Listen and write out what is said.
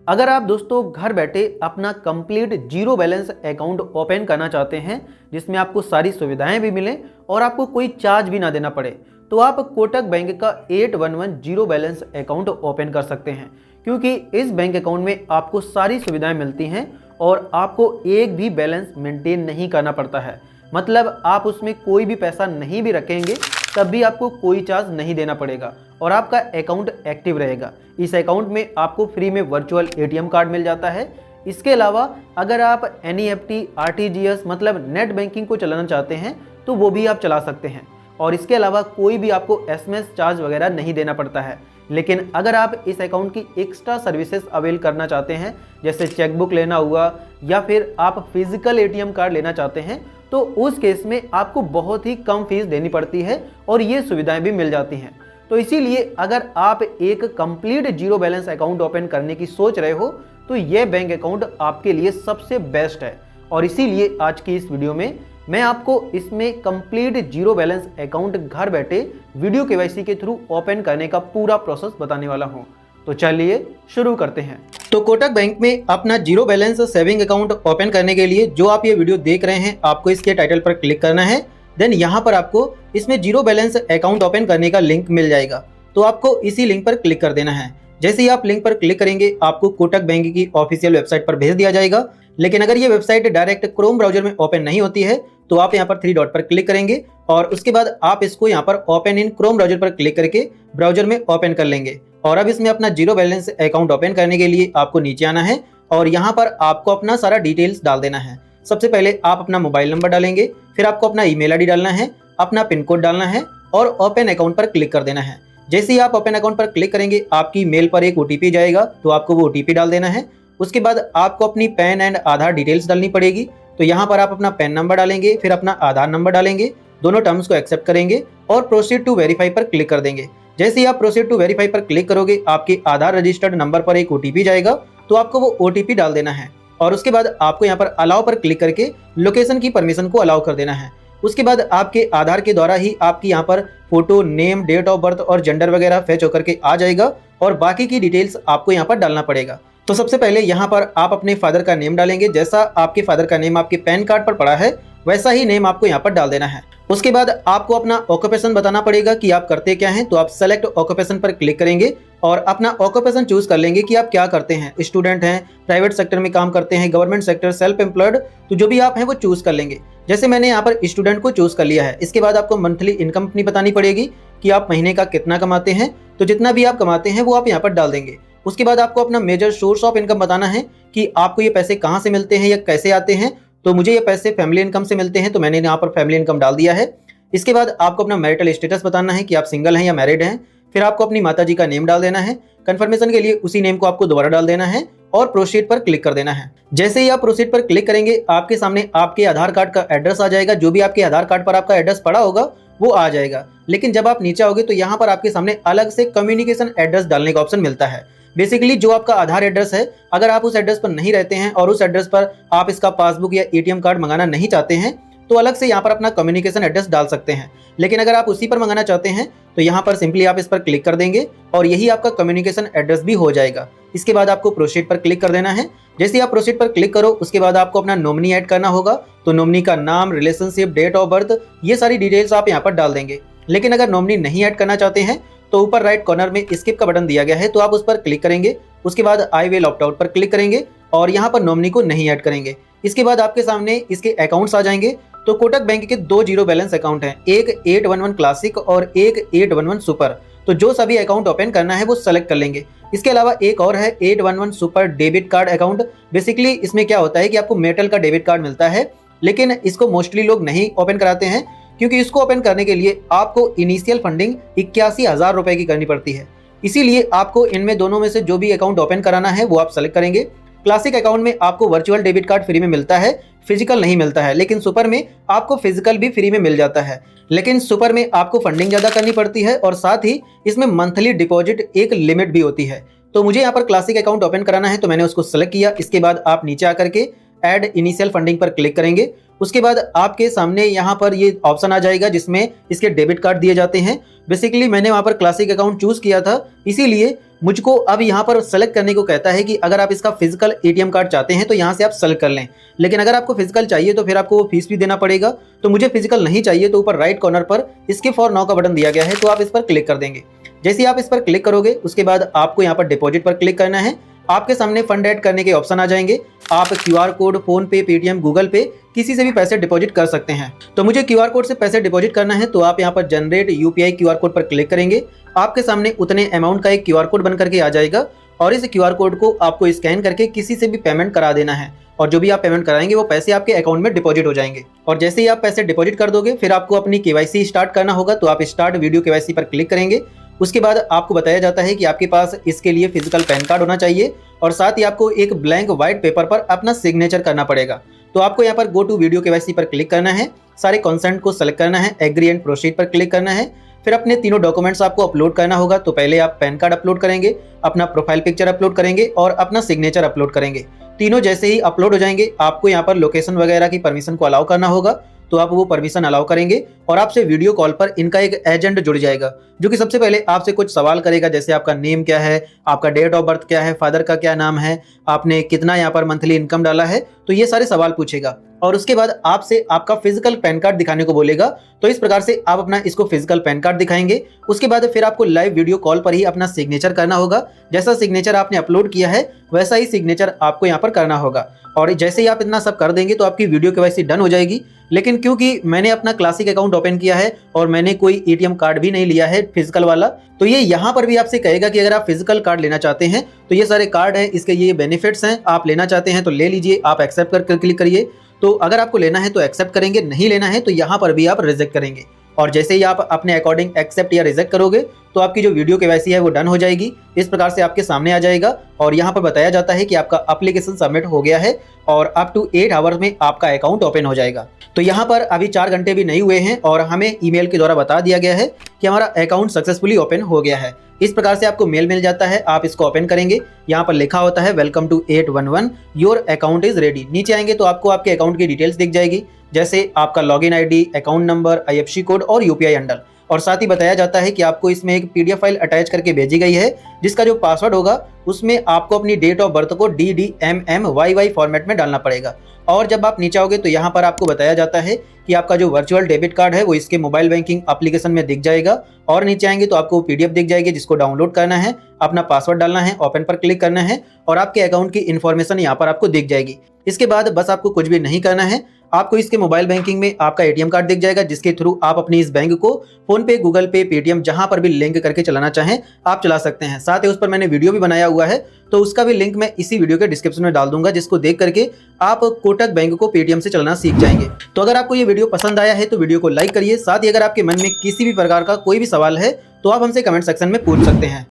अगर आप दोस्तों घर बैठे अपना complete zero balance account open करना चाहते हैं जिसमें आपको सारी सुविधाएं भी मिलें और आपको कोई चार्ज भी ना देना पड़े, तो आप कोटक बैंक का 811 जीरो बैलेंस अकाउंट ओपन कर सकते हैं। क्योंकि इस बैंक अकाउंट में आपको सारी सुविधाएं मिलती हैं और आपको एक भी बैलेंस मेंटेन नहीं करना पड़ता है। मतलब आप उसमें कोई भी पैसा नहीं भी रखेंगे तब भी आपको कोई चार्ज नहीं देना पड़ेगा और आपका अकाउंट एक्टिव रहेगा। इस अकाउंट में आपको फ्री में वर्चुअल एटीएम कार्ड मिल जाता है। इसके अलावा अगर आप एनईएफटी, आरटीजीएस मतलब नेट बैंकिंग को चलाना चाहते हैं तो वो भी आप चला सकते हैं और इसके अलावा कोई भी आपको एसएमएस चार्ज वगैरह नहीं देना पड़ता है। लेकिन अगर आप इस अकाउंट की एक्स्ट्रा सर्विसेज अवेल करना चाहते हैं, जैसे चेकबुक लेना हुआ या फिर आप फिजिकल एटीएम कार्ड लेना चाहते हैं, तो उस केस में आपको बहुत ही कम फीस देनी पड़ती है और ये सुविधाएं भी मिल जाती हैं। तो इसीलिए अगर आप एक complete zero balance account open करने की सोच रहे हो तो ये बैंक अकाउंट आपके लिए सबसे बेस्ट है। और इसीलिए आज की इस वीडियो में मैं आपको इसमें कंप्लीट जीरो बैलेंस अकाउंट घर बैठे वीडियो केवाईसी के थ्रू ओपन करने का पूरा प्रोसेस बताने वाला हूं। तो चलिए शुरू करते हैं। तो कोटक बैंक में अपना zero balance saving account open करने के लिए जो आप ये वीडियो देख रहे हैं, आपको इसके टाइटल पर क्लिक करना है। देन यहाँ पर आपको इसमें जीरो बैलेंस अकाउंट ओपन करने का लिंक मिल जाएगा, तो आपको इसी लिंक पर क्लिक कर देना है। जैसे ही आप लिंक पर क्लिक करेंगे आपको कोटक बैंक की ऑफिशियल वेबसाइट पर भेज दिया जाएगा। लेकिन अगर ये वेबसाइट डायरेक्ट क्रोम ब्राउजर में ओपन नहीं होती है तो आप यहाँ पर 3 डॉट पर क्लिक करेंगे और उसके बाद आप इसको यहाँ पर ओपन इन क्रोम ब्राउजर पर क्लिक करके ब्राउजर में ओपन कर लेंगे। और अब इसमें अपना जीरो बैलेंस अकाउंट ओपन करने के लिए आपको नीचे आना है और यहाँ पर आपको अपना सारा डिटेल्स डाल देना है। सबसे पहले आप अपना मोबाइल नंबर डालेंगे, फिर आपको अपना ईमेल आईडी डालना है, अपना पिन कोड डालना है और ओपन अकाउंट पर क्लिक कर देना है। जैसे ही आप ओपन अकाउंट पर क्लिक करेंगे आपकी मेल पर एक ओटीपी जाएगा, तो आपको वो ओटीपी डाल देना है। उसके बाद आपको अपनी पैन एंड आधार डिटेल्स डालनी पड़ेगी, तो यहाँ पर आप अपना पैन नंबर डालेंगे, फिर अपना आधार नंबर डालेंगे, दोनों टर्म्स को एक्सेप्ट करेंगे और प्रोसीड टू वेरीफाई पर क्लिक कर देंगे। जैसे ही आप प्रोसीड टू वेरीफाई पर क्लिक करोगे आपके आधार रजिस्टर्ड नंबर पर एक ओटीपी जाएगा, तो आपको वो ओटीपी डाल देना है और उसके बाद आपको यहाँ पर अलाउ पर क्लिक करके लोकेशन की परमिशन को अलाउ कर देना है। उसके बाद आपके आधार के द्वारा ही आपकी यहाँ पर photo, name, date of birth और जेंडर वगैरह फेच होकर के आ जाएगा और बाकी की डिटेल्स आपको यहाँ पर डालना पड़ेगा। तो सबसे पहले यहाँ पर आप अपने फादर का नेम डालेंगे। जैसा आपके फादर का नेम आपके पैन कार्ड पर पड़ा है वैसा ही नेम आपको यहाँ पर डाल देना है। उसके बाद आपको अपना ऑक्यूपेशन बताना पड़ेगा कि आप करते क्या हैं, तो आप सेलेक्ट ऑक्यूपेशन पर क्लिक करेंगे और अपना ऑक्यूपेशन चूज कर लेंगे कि आप क्या करते हैं। स्टूडेंट हैं, प्राइवेट सेक्टर में काम करते हैं, गवर्नमेंट सेक्टर, सेल्फ एम्प्लॉयड, तो जो भी आप हैं वो चूज कर लेंगे। जैसे मैंने यहाँ पर स्टूडेंट को चूज कर लिया है। इसके बाद आपको मंथली इनकम अपनी बतानी पड़ेगी कि आप महीने का कितना कमाते हैं, तो जितना भी आप कमाते हैं वो आप यहाँ पर डाल देंगे। उसके बाद आपको अपना मेजर सोर्स ऑफ इनकम बताना है कि आपको ये पैसे कहाँ से मिलते हैं या कैसे आते हैं। तो मुझे ये पैसे फैमिली इनकम से मिलते हैं, तो मैंने यहाँ पर फैमिली इनकम डाल दिया है। इसके बाद आपको अपना मैरिटल स्टेटस बताना है कि आप सिंगल हैं या मैरिड हैं। फिर आपको अपनी माताजी का नेम डाल देना है। कंफर्मेशन के लिए उसी नेम को आपको दोबारा डाल देना है और प्रोसीड पर क्लिक कर देना है। जैसे ही आप प्रोसीड पर क्लिक करेंगे आपके सामने आपके आधार कार्ड का एड्रेस आ जाएगा। जो भी आपके आधार कार्ड पर आपका एड्रेस पड़ा होगा वो आ जाएगा। लेकिन जब आप नीचे आओगे तो यहाँ पर आपके सामने अलग से कम्युनिकेशन एड्रेस डालने का ऑप्शन मिलता है। बेसिकली जो आपका आधार एड्रेस है, अगर आप उस एड्रेस पर नहीं रहते हैं और उस एड्रेस पर आप इसका पासबुक या एटीएम कार्ड मंगाना नहीं चाहते हैं तो अलग से यहाँ पर अपना कम्युनिकेशन एड्रेस डाल सकते हैं। लेकिन अगर आप उसी पर मंगाना चाहते हैं तो यहाँ पर सिंपली आप इस पर क्लिक कर देंगे और यही आपका कम्युनिकेशन एड्रेस भी हो जाएगा। इसके बाद आपको प्रोसीड पर क्लिक कर देना है। जैसे ही आप प्रोसीड पर क्लिक करो उसके बाद आपको अपना नॉमिनी ऐड करना होगा, तो नॉमिनी का नाम, रिलेशनशिप, डेट ऑफ बर्थ, ये सारी डिटेल्स आप यहाँ पर डाल देंगे। लेकिन अगर नॉमिनी नहीं ऐड करना चाहते हैं तो ऊपर राइट कॉर्नर में स्किप का बटन दिया गया है, तो आप उस पर क्लिक करेंगे। उसके बाद आई विल ऑप्ट आउट पर क्लिक करेंगे और यहाँ पर नॉमिनी को नहीं ऐड करेंगे। इसके बाद आपके सामने इसके अकाउंट्स आ जाएंगे। तो कोटक बैंक के 2 जीरो बैलेंस अकाउंट हैं, एक 811 क्लासिक और एक 811 सुपर। तो जो सभी अकाउंट ओपन करना है वो सेलेक्ट कर लेंगे। इसके अलावा एक और है 811 super debit card account. Basically इसमें क्या होता है कि आपको मेटल का डेबिट कार्ड मिलता है, लेकिन इसको मोस्टली लोग नहीं ओपन कराते हैं क्योंकि इसको ओपन करने के लिए आपको इनिशियल फंडिंग 81,000 रुपए की करनी पड़ती है। इसीलिए आपको इनमें दोनों में से जो भी अकाउंट ओपन कराना है वो आप सेलेक्ट करेंगे। क्लासिक अकाउंट में आपको वर्चुअल डेबिट कार्ड फ्री में मिलता है, फिजिकल नहीं मिलता है। लेकिन सुपर में आपको फिजिकल भी फ्री में मिल जाता है, लेकिन सुपर में आपको फंडिंग ज्यादा करनी पड़ती है और साथ ही इसमें मंथली डिपॉजिट एक लिमिट भी होती है। तो मुझे यहाँ पर क्लासिक अकाउंट ओपन कराना है तो मैंने उसको सेलेक्ट किया। इसके बाद आप नीचे आकर के ऐड इनिशियल फंडिंग पर क्लिक करेंगे। उसके बाद आपके सामने यहाँ पर ये ऑप्शन आ जाएगा जिसमें इसके डेबिट कार्ड दिए जाते हैं। बेसिकली मैंने वहाँ पर क्लासिक अकाउंट चूज किया था, इसीलिए मुझको अब यहाँ पर सेलेक्ट करने को कहता है कि अगर आप इसका फिजिकल एटीएम कार्ड चाहते हैं तो यहाँ से आप सेलेक्ट कर लें, लेकिन अगर आपको फिजिकल चाहिए तो फिर आपको वो फीस भी देना पड़ेगा। तो मुझे फिजिकल नहीं चाहिए, तो ऊपर राइट कॉर्नर पर स्किप फॉर नाउ का बटन दिया गया है, तो आप इस पर क्लिक कर देंगे। जैसे ही आप इस पर क्लिक करोगे उसके बाद आपको यहाँ पर डिपॉजिट पर क्लिक करना है। आपके सामने फंड ऐड करने के ऑप्शन आ जाएंगे। आप क्यूआर कोड, फोन पे, पेटीएम, गूगल पे किसी से भी पैसे डिपॉजिट कर सकते हैं। तो मुझे क्यूआर कोड से पैसे डिपॉजिट करना है, तो आप यहाँ पर जनरेट यूपीआई क्यूआर कोड पर क्लिक करेंगे। आपके सामने उतने अमाउंट का एक क्यूआर कोड बन करके आ जाएगा और इस क्यूआर कोड को आपको स्कैन करके किसी से भी पेमेंट करा देना है और जो भी आप पेमेंट कराएंगे वो पैसे आपके अकाउंट में डिपॉजिट हो जाएंगे। और जैसे ही आप पैसे डिपॉजिट कर दोगे फिर आपको अपनी केवाईसी स्टार्ट करना होगा, तो आप स्टार्ट वीडियो केवाईसी पर क्लिक करेंगे। उसके बाद आपको बताया जाता है कि आपके पास इसके लिए फिजिकल पैन कार्ड होना चाहिए और साथ ही आपको एक ब्लैंक व्हाइट पेपर पर अपना सिग्नेचर करना पड़ेगा। तो आपको यहाँ पर गो टू वीडियो केवाईसी पर क्लिक करना है, सारे कंसेंट को सेलेक्ट करना है, एग्री एंड प्रोसीड पर क्लिक करना है। फिर अपने तीनों डॉक्यूमेंट्स आपको अपलोड करना होगा। तो पहले आप पैन कार्ड अपलोड करेंगे, अपना प्रोफाइल पिक्चर अपलोड करेंगे और अपना सिग्नेचर अपलोड करेंगे। तीनों जैसे ही अपलोड हो जाएंगे आपको यहाँ पर लोकेशन वगैरह की परमिशन को अलाउ करना होगा, तो आप वो परमिशन अलाउ करेंगे और आपसे वीडियो कॉल पर इनका एक एजेंट जुड़ जाएगा जो कि सबसे पहले आपसे कुछ सवाल करेगा, जैसे आपका नेम क्या है, आपका डेट ऑफ बर्थ क्या है, फादर का क्या नाम है, आपने कितना यहाँ पर मंथली इनकम डाला है, तो ये सारे सवाल पूछेगा और उसके बाद आपसे आपका फिजिकल पैन कार्ड दिखाने को बोलेगा। तो इस प्रकार से आप अपना इसको फिजिकल पैन कार्ड दिखाएंगे। उसके बाद फिर आपको लाइव वीडियो कॉल पर ही अपना सिग्नेचर करना होगा। जैसा सिग्नेचर आपने अपलोड किया है वैसा ही सिग्नेचर आपको यहाँ पर करना होगा और जैसे ही आप इतना सब कर देंगे तो आपकी वीडियो केवाईसी डन हो जाएगी। लेकिन क्योंकि मैंने अपना क्लासिक अकाउंट ओपन किया है और मैंने कोई एटीएम कार्ड भी नहीं लिया है फिजिकल वाला, तो ये यहाँ पर भी आपसे कहेगा कि अगर आप फिजिकल कार्ड लेना चाहते हैं तो ये सारे कार्ड हैं, इसके ये बेनिफिट्स हैं, आप लेना चाहते हैं तो ले लीजिए, आप एक्सेप्ट कर क्लिक करिए। तो अगर आपको लेना है तो एक्सेप्ट करेंगे, नहीं लेना है तो यहाँ पर भी आप रिजेक्ट करेंगे। और जैसे ही आप अपने अकॉर्डिंग एक्सेप्ट या रिजेक्ट करोगे तो आपकी जो वीडियो केवाईसी है वो डन हो जाएगी। इस प्रकार से आपके सामने आ जाएगा और यहाँ पर बताया जाता है कि आपका एप्लीकेशन सबमिट हो गया है और अप टू 8 आवर्स में आपका अकाउंट ओपन हो जाएगा। तो यहाँ पर अभी 4 घंटे भी नहीं हुए हैं और हमें ईमेल के द्वारा बता दिया गया है कि हमारा अकाउंट सक्सेसफुली ओपन हो गया है। इस प्रकार से आपको मेल मिल जाता है, आप इसको ओपन करेंगे, यहाँ पर लिखा होता है welcome to 811 your account is ready. नीचे आएंगे तो आपको आपके अकाउंट की डिटेल्स दिख जाएगी, जैसे आपका login ID, account number, IFSC code और यूपीआई हैंडल। और साथ ही बताया जाता है कि आपको इसमें एक PDF फाइल अटैच करके भेजी गई है जिसका जो पासवर्ड होगा उसमें आपको अपनी डेट ऑफ बर्थ को DDMMYY फॉर्मेट में डालना पड़ेगा। और जब आप नीचे आओगे तो यहाँ पर आपको बताया जाता है कि आपका जो वर्चुअल डेबिट कार्ड है वो इसके मोबाइल बैंकिंग एप्लीकेशन में दिख जाएगा। और नीचे आएंगे तो आपको PDF दिख जाएगी जिसको डाउनलोड करना है, अपना पासवर्ड डालना है, ओपन पर क्लिक करना है और आपके अकाउंट की इन्फॉर्मेशन यहाँ पर आपको दिख जाएगी। इसके बाद बस आपको कुछ भी नहीं करना है, आपको इसके मोबाइल बैंकिंग में आपका एटीएम कार्ड दिख जाएगा जिसके थ्रू आप अपनी इस बैंक को फोन पे, गूगल पे, पेटीएम जहां पर भी लिंक करके चलाना चाहें आप चला सकते हैं। साथ ही उस पर मैंने वीडियो भी बनाया हुआ है, तो उसका भी लिंक मैं इसी वीडियो के डिस्क्रिप्शन में डाल दूंगा, जिसको देख करके आप कोटक बैंक को पेटीएम से चलाना सीख जाएंगे। तो अगर आपको ये वीडियो पसंद आया है तो वीडियो को लाइक करिए। साथ ही अगर आपके मन में किसी भी प्रकार का कोई भी सवाल है तो आप हमसे कमेंट सेक्शन में पूछ सकते हैं।